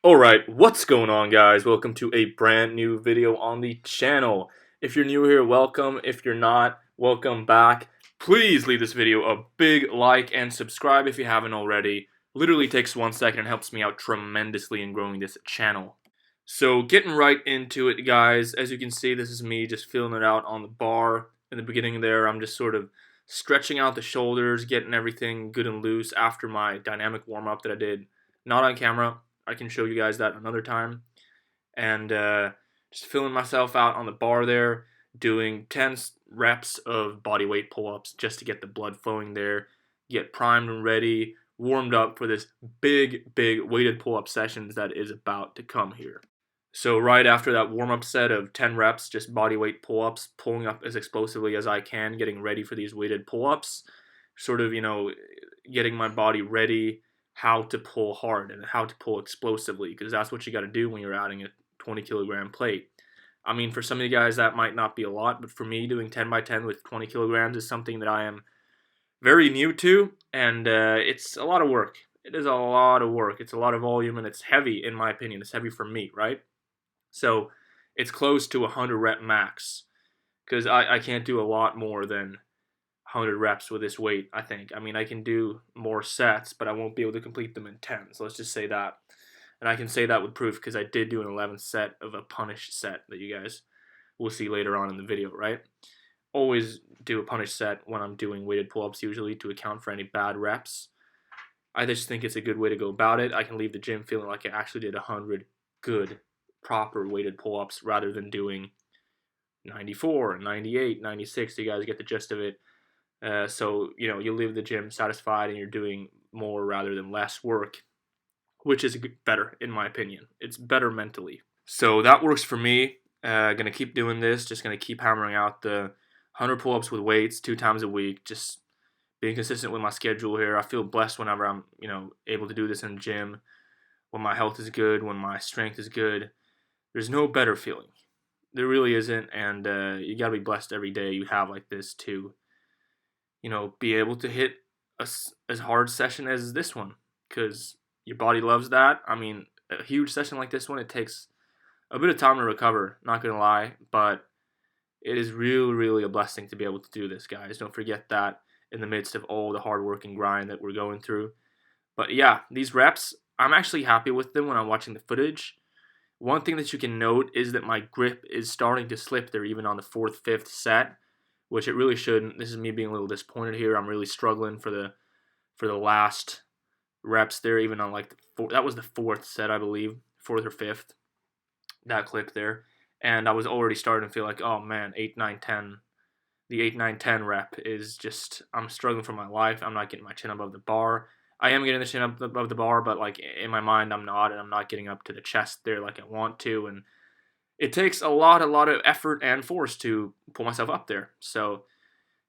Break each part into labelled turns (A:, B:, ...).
A: Alright, what's going on, guys? Welcome to a brand new video on the channel. If you're new here, welcome. If you're not, welcome back. Please leave this video a big like and subscribe if you haven't already. Literally takes 1 second and helps me out tremendously in growing this channel. So getting right into it, guys. As you can see, this is me just filling it out on the bar. In the beginning there, I'm just sort of stretching out the shoulders, getting everything good and loose after my dynamic warm-up that I did. Not on camera. I can show you guys that another time. And just filling myself out on the bar there, doing 10 reps of body weight pull-ups just to get the blood flowing there, get primed and ready, warmed up for this big weighted pull-up sessions that is about to come here. So right after that warm-up set of 10 reps, just body weight pull-ups, pulling up as explosively as I can, getting ready for these weighted pull-ups, sort of, getting my body ready how to pull hard and how to pull explosively, because that's what you got to do when you're adding a 20 kilogram plate. I mean, for some of you guys that might not be a lot, but for me, doing 10 by 10 with 20 kilograms is something that I am very new to, and it's a lot of work. It is a lot of work. It's a lot of volume, and it's heavy, in my opinion. It's heavy for me, right? So it's close to 100 rep max, because I can't do a lot more than 100 reps with this weight, I think. I mean, I can do more sets, but I won't be able to complete them in 10. So let's just say that. And I can say that with proof because I did do an 11th set of a punish set that you guys will see later on in the video, right? Always do a punish set when I'm doing weighted pull-ups usually to account for any bad reps. I just think it's a good way to go about it. I can leave the gym feeling like I actually did 100 good, proper weighted pull-ups rather than doing 94, 98, 96. You guys get the gist of it. So, you leave the gym satisfied and you're doing more rather than less work, which is better, in my opinion. It's better mentally. So that works for me. Gonna keep doing this. Just gonna keep hammering out the 100 pull-ups with weights 2 times a week. Just being consistent with my schedule here. I feel blessed whenever I'm, able to do this in the gym. When my health is good, when my strength is good. There's no better feeling. There really isn't, and you gotta be blessed every day you have like this to be able to hit as hard session as this one, because your body loves that. I mean, a huge session like this one, it takes a bit of time to recover, not gonna lie, but it is really a blessing to be able to do this, guys. Don't forget that in the midst of all the hard work and grind that we're going through. But yeah, these reps, I'm actually happy with them when I'm watching the footage. One thing that you can note is that my grip is starting to slip there even on the 4th, 5th set, which it really shouldn't. This is me being a little disappointed here. I'm really struggling for the last reps there, even on like that was the 4th set, I believe, 4th or 5th, that clip there. And I was already starting to feel like, oh man, 8, 9, 10. The 8, 9, 10 rep is just, I'm struggling for my life. I'm not getting my chin above the bar. I am getting the chin up above the bar, but like in my mind I'm not, and I'm not getting up to the chest there like I want to, and it takes a lot of effort and force to pull myself up there. So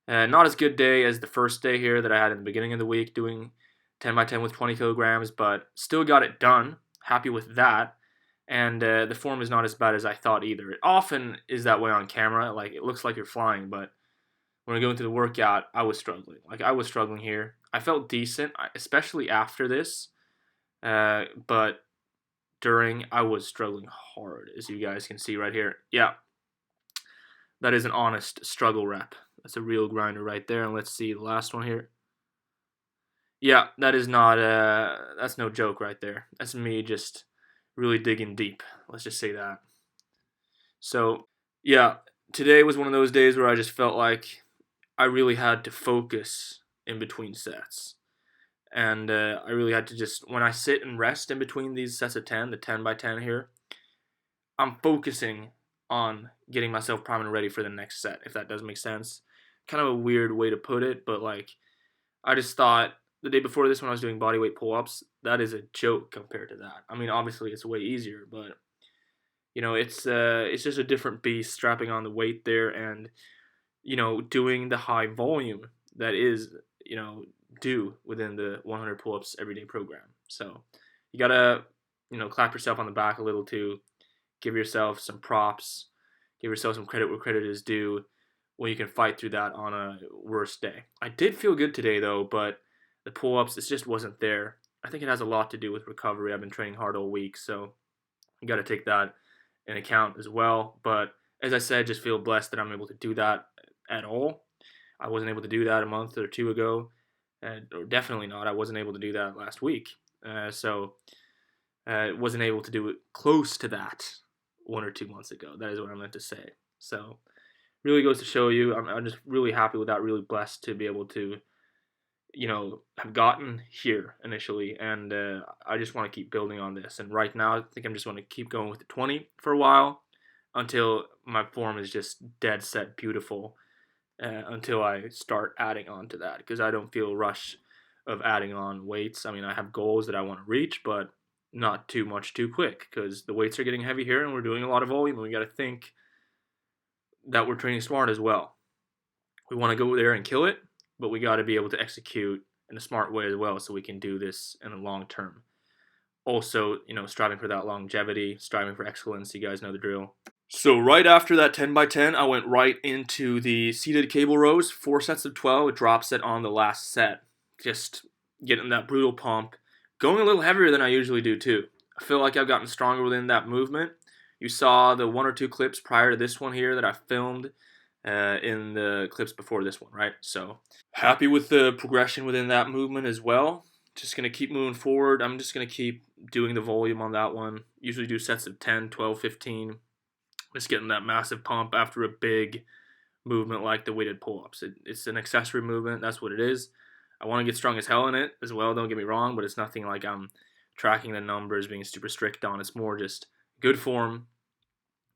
A: not as good day as the first day here that I had in the beginning of the week doing 10 by 10 with 20 kilograms, but still got it done. Happy with that. And the form is not as bad as I thought either. It often is that way on camera. Like, it looks like you're flying, but when I go into the workout, I was struggling. Like, I was struggling here. I felt decent, especially after this. But during, I was struggling hard, as you guys can see right here. Yeah, that is an honest struggle rep. That's a real grinder right there. And let's see the last one here. Yeah, that is not, that's no joke right there. That's me just really digging deep. Let's just say that. So, yeah, today was one of those days where I just felt like I really had to focus in between sets. And I really had to just, when I sit and rest in between these sets of 10, the 10 by 10 here, I'm focusing on getting myself primed and ready for the next set, if that does make sense. Kind of a weird way to put it, but like, I just thought the day before this when I was doing bodyweight pull-ups, that is a joke compared to that. I mean, obviously it's way easier, but it's just a different beast strapping on the weight there and doing the high volume that is due within the 100 pull-ups everyday program. So you gotta clap yourself on the back a little too. Give yourself some props. Give yourself some credit where credit is due when you can fight through that on a worse day. I did feel good today though, but the pull-ups, it just wasn't there. I think it has a lot to do with recovery. I've been training hard all week, so you got to take that in account as well. But as I said, just feel blessed that I'm able to do that at all. I wasn't able to do that a month or two ago, or definitely not. I wasn't able to do that last week. So wasn't able to do it close to that 1 or 2 months ago. That is what I meant to say. So really goes to show you, I'm just really happy with that. Really blessed to be able to, have gotten here initially, and I just want to keep building on this. And right now, I think I'm just going to keep going with the 20 for a while until my form is just dead set beautiful. Until I start adding on to that, because I don't feel a rush of adding on weights. I mean, I have goals that I want to reach, but not too much too quick, because the weights are getting heavy here and we're doing a lot of volume, and we got to think that we're training smart as well. We want to go there and kill it, but we got to be able to execute in a smart way as well, so we can do this in the long term. Also, striving for that longevity, striving for excellence. You guys know the drill. So right after that 10x10, I went right into the seated cable rows, 4 sets of 12, a drop set on the last set. Just getting that brutal pump, going a little heavier than I usually do too. I feel like I've gotten stronger within that movement. You saw the 1 or 2 clips prior to this one here that I filmed in the clips before this one, right? So happy with the progression within that movement as well. Just going to keep moving forward. I'm just going to keep doing the volume on that one. Usually do sets of 10, 12, 15. Just getting that massive pump after a big movement like the weighted pull-ups. It's an accessory movement. That's what it is. I want to get strong as hell in it as well, don't get me wrong, but it's nothing like I'm tracking the numbers, being super strict on. It's more just good form,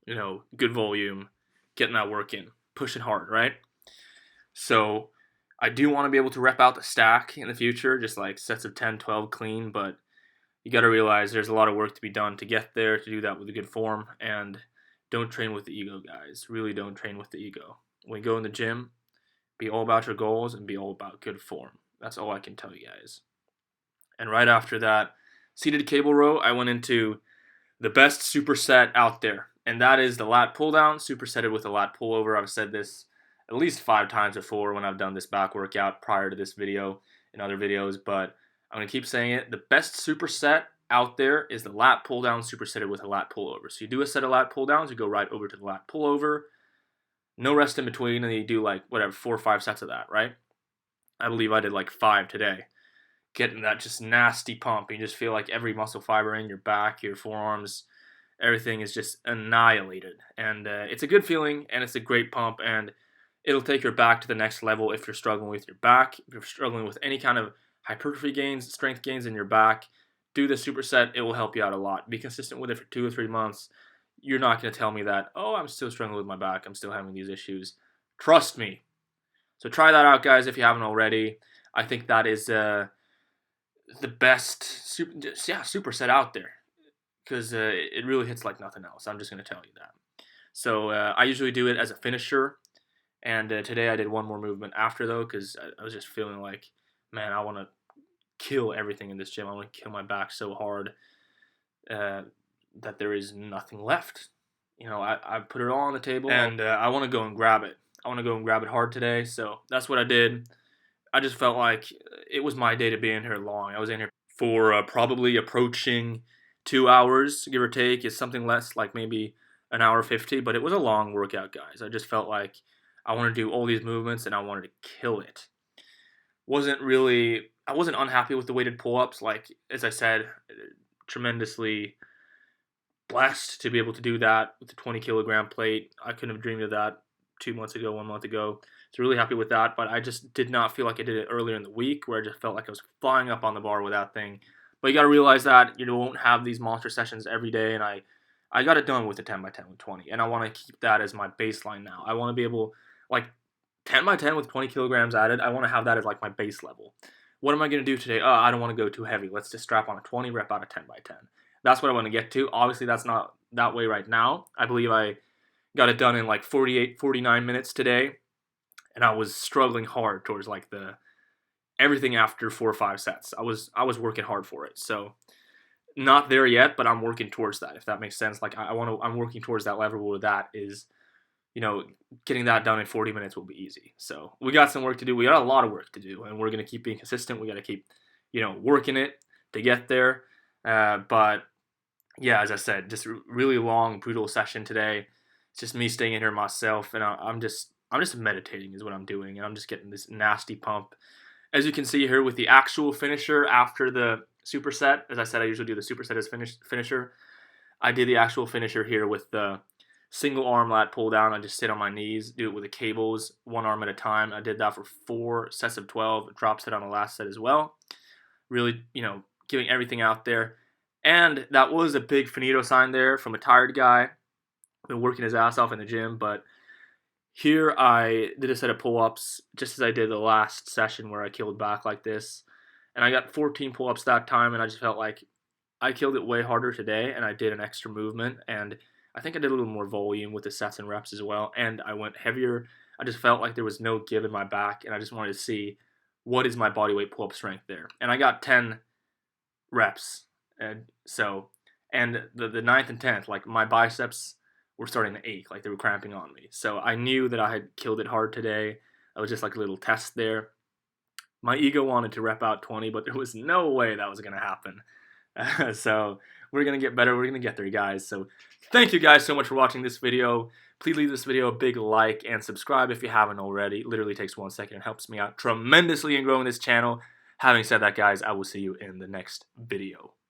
A: good volume, getting that work in, pushing hard, right? So I do want to be able to rep out the stack in the future, just like sets of 10, 12 clean, but you got to realize there's a lot of work to be done to get there, to do that with a good form, and don't train with the ego, guys. Really don't train with the ego. When you go in the gym, be all about your goals and be all about good form. That's all I can tell you guys. And right after that seated cable row, I went into the best superset out there, and that is the lat pull down, supersetted with a lat pullover. I've said this at least 5 times before when I've done this back workout prior to this video and other videos, but I'm going to keep saying it. The best superset out there is the lat pull down supersetted with a lat pullover. So you do a set of lat pull downs, you go right over to the lat pullover, no rest in between, and you do 4 or 5 sets of that, right? I believe I did 5 today. Getting that just nasty pump. You just feel like every muscle fiber in your back, your forearms, everything is just annihilated. And it's a good feeling, and it's a great pump, and it'll take your back to the next level if you're struggling with your back, if you're struggling with any kind of hypertrophy gains, strength gains in your back. Do the superset. It will help you out a lot. Be consistent with it for 2 or 3 months. You're not going to tell me that, oh, I'm still struggling with my back. I'm still having these issues. Trust me. So try that out, guys, if you haven't already. I think that is the best superset out there, because it really hits like nothing else. I'm just going to tell you that. So I usually do it as a finisher. And today I did one more movement after, though, because I was just feeling like, man, I want to kill everything in this gym. I want to kill my back so hard that there is nothing left. I put it all on the table, and I want to go and grab it. I want to go and grab it hard today, so that's what I did. I just felt like it was my day to be in here long. I was in here for probably approaching 2 hours, give or take. It's something less, like maybe an hour 50, but it was a long workout, guys. I just felt like I wanted to do all these movements, and I wanted to kill it. I wasn't unhappy with the weighted pull-ups. Like, as I said, tremendously blessed to be able to do that with the 20 kilogram plate. I couldn't have dreamed of that 2 months ago, 1 month ago. So really happy with that, but I just did not feel like I did it earlier in the week, where I just felt like I was flying up on the bar with that thing. But you got to realize that you won't have these monster sessions every day, and I got it done with the 10x10 with 20, and I want to keep that as my baseline now. I want to be able, 10x10 with 20 kilograms added, I want to have that as my base level. What am I going to do today? Oh, I don't want to go too heavy. Let's just strap on a 20, rep out a 10x10. That's what I want to get to. Obviously, that's not that way right now. I believe I got it done in 48, 49 minutes today, and I was struggling hard towards the everything after 4 or 5 sets. I was working hard for it. So not there yet, but I'm working towards that, if that makes sense. I'm working towards that level where that is, getting that done in 40 minutes will be easy. So we got some work to do. We got a lot of work to do, and we're going to keep being consistent. We got to keep, working it to get there. But yeah, as I said, just really long, brutal session today. It's just me staying in here myself, and I'm just meditating is what I'm doing, and I'm just getting this nasty pump. As you can see here with the actual finisher after the superset, as I said, I usually do the superset as finisher. I did the actual finisher here with the single arm lat pull down. I just sit on my knees, do it with the cables, one arm at a time. I did that for 4 sets of 12, drop set on the last set as well. Really, giving everything out there. And that was a big finito sign there from a tired guy. Been working his ass off in the gym, but here I did a set of pull-ups just as I did the last session where I killed back like this. And I got 14 pull-ups that time, and I just felt like I killed it way harder today, and I did an extra movement, and I think I did a little more volume with the sets and reps as well, and I went heavier. I just felt like there was no give in my back, and I just wanted to see what is my body weight pull-up strength there. And I got 10 reps, and the ninth and 10th, like my biceps were starting to ache, like they were cramping on me. So I knew that I had killed it hard today. It was just like a little test there. My ego wanted to rep out 20, but there was no way that was going to happen. So we're going to get better. We're going to get there, guys. So thank you guys so much for watching this video. Please leave this video a big like and subscribe if you haven't already. It literally takes 1 second. It helps me out tremendously in growing this channel. Having said that, guys, I will see you in the next video.